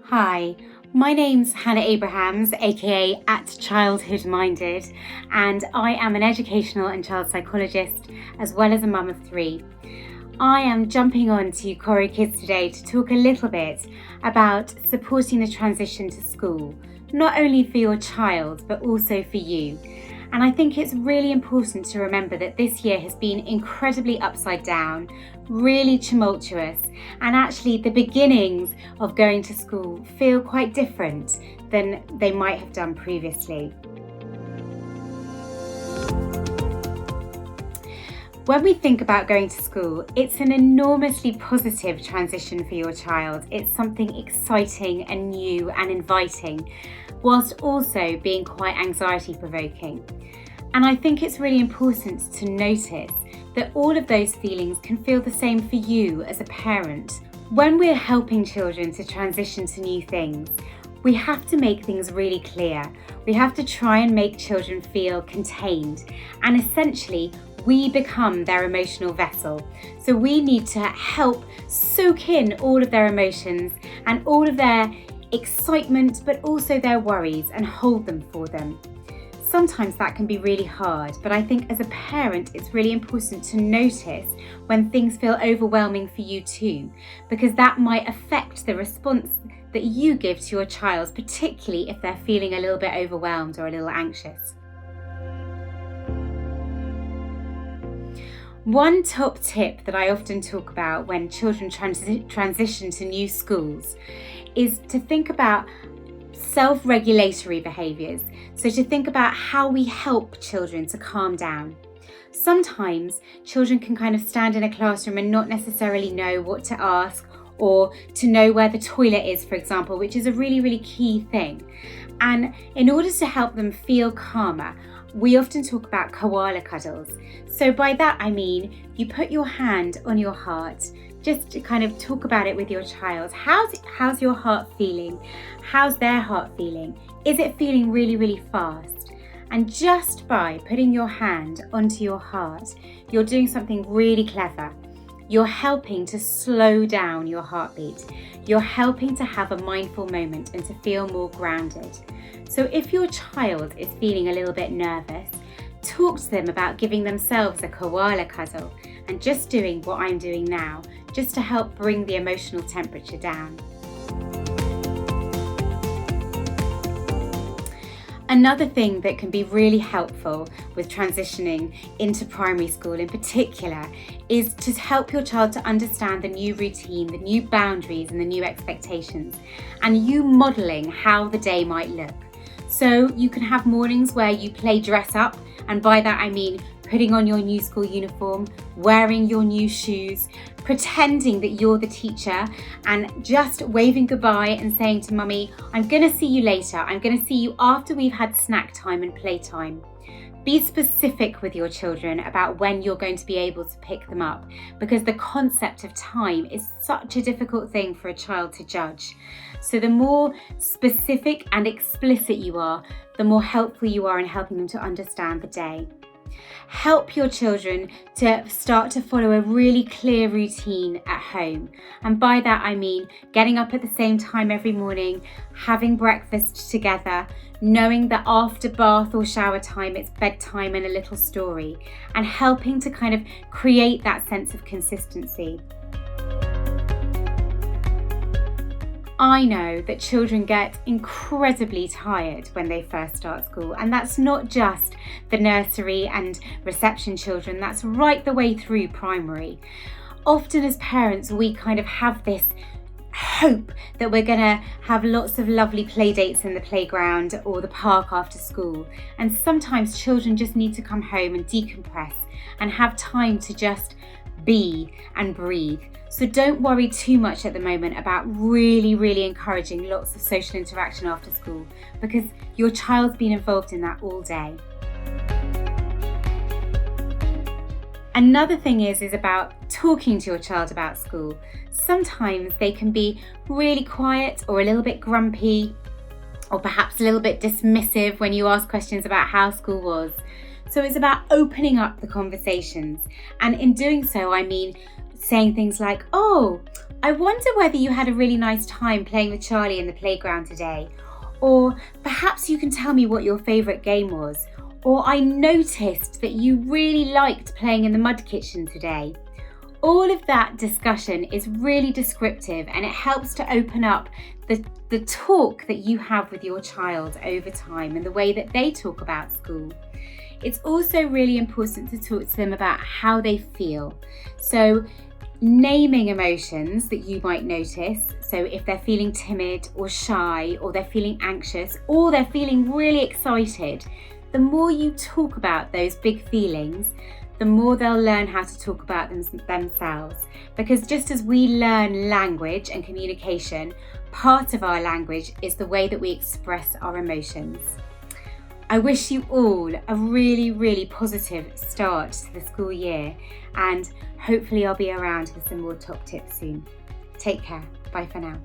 Hi, my name's Hannah Abrahams, aka at Childhood Minded, and I am an educational and child psychologist as well as a mum of three. I am jumping on to Coro Kids today to talk a little bit about supporting the transition to school, not only for your child but also for you. And I think it's really important to remember that this year has been incredibly upside down, really tumultuous, and actually the beginnings of going to school feel quite different than they might have done previously. When we think about going to school, it's an enormously positive transition for your child. It's something exciting and new and inviting, whilst also being quite anxiety provoking. And I think it's really important to notice that all of those feelings can feel the same for you as a parent. When we're helping children to transition to new things, we have to make things really clear. We have to try and make children feel contained, and essentially we become their emotional vessel. So we need to help soak in all of their emotions and all of their excitement, but also their worries, and hold them for them. Sometimes that can be really hard, but I think as a parent it's really important to notice when things feel overwhelming for you too, because that might affect the response that you give to your child, particularly if they're feeling a little bit overwhelmed or a little anxious. One top tip that I often talk about when children transition to new schools is to think about self-regulatory behaviours. So to think about how we help children to calm down. Sometimes children can kind of stand in a classroom and not necessarily know what to ask, or to know where the toilet is, for example, which is a really, really key thing. And in order to help them feel calmer, we often talk about koala cuddles. So by that I mean you put your hand on your heart, just to kind of talk about it with your child. How's your heart feeling? How's their heart feeling? Is it feeling really, really fast? And just by putting your hand onto your heart, you're doing something really clever. You're helping to slow down your heartbeat. You're helping to have a mindful moment and to feel more grounded. So if your child is feeling a little bit nervous, talk to them about giving themselves a koala cuddle and just doing what I'm doing now, just to help bring the emotional temperature down. Another thing that can be really helpful with transitioning into primary school in particular is to help your child to understand the new routine, the new boundaries and the new expectations, and you modelling how the day might look. So you can have mornings where you play dress up, and by that I mean putting on your new school uniform, wearing your new shoes, pretending that you're the teacher and just waving goodbye and saying to mummy, I'm going to see you later. I'm going to see you after we've had snack time and playtime. Be specific with your children about when you're going to be able to pick them up, because the concept of time is such a difficult thing for a child to judge. So the more specific and explicit you are, the more helpful you are in helping them to understand the day. Help your children to start to follow a really clear routine at home. And by that I mean getting up at the same time every morning, having breakfast together, knowing that after bath or shower time it's bedtime and a little story, and helping to kind of create that sense of consistency. I know that children get incredibly tired when they first start school, and that's not just the nursery and reception children, that's right the way through primary. Often as parents we kind of have this hope that we're going to have lots of lovely play dates in the playground or the park after school, and sometimes children just need to come home and decompress and have time to just be and breathe. So don't worry too much at the moment about really encouraging lots of social interaction after school, because your child's been involved in that all day. Another thing is about talking to your child about school. Sometimes they can be really quiet or a little bit grumpy, or perhaps a little bit dismissive when you ask questions about how school was. So it's about opening up the conversations, and in doing so I mean saying things like, "Oh, I wonder whether you had a really nice time playing with Charlie in the playground today." Or perhaps you can tell me what your favourite game was. Or I noticed that you really liked playing in the mud kitchen today. All of that discussion is really descriptive, and it helps to open up the talk that you have with your child over time and the way that they talk about school. It's also really important to talk to them about how they feel. So naming emotions that you might notice. So if they're feeling timid or shy, or they're feeling anxious, or they're feeling really excited, the more you talk about those big feelings, the more they'll learn how to talk about themselves. Because just as we learn language and communication, part of our language is the way that we express our emotions. I wish you all a really, really positive start to the school year, and hopefully I'll be around with some more top tips soon. Take care. Bye for now.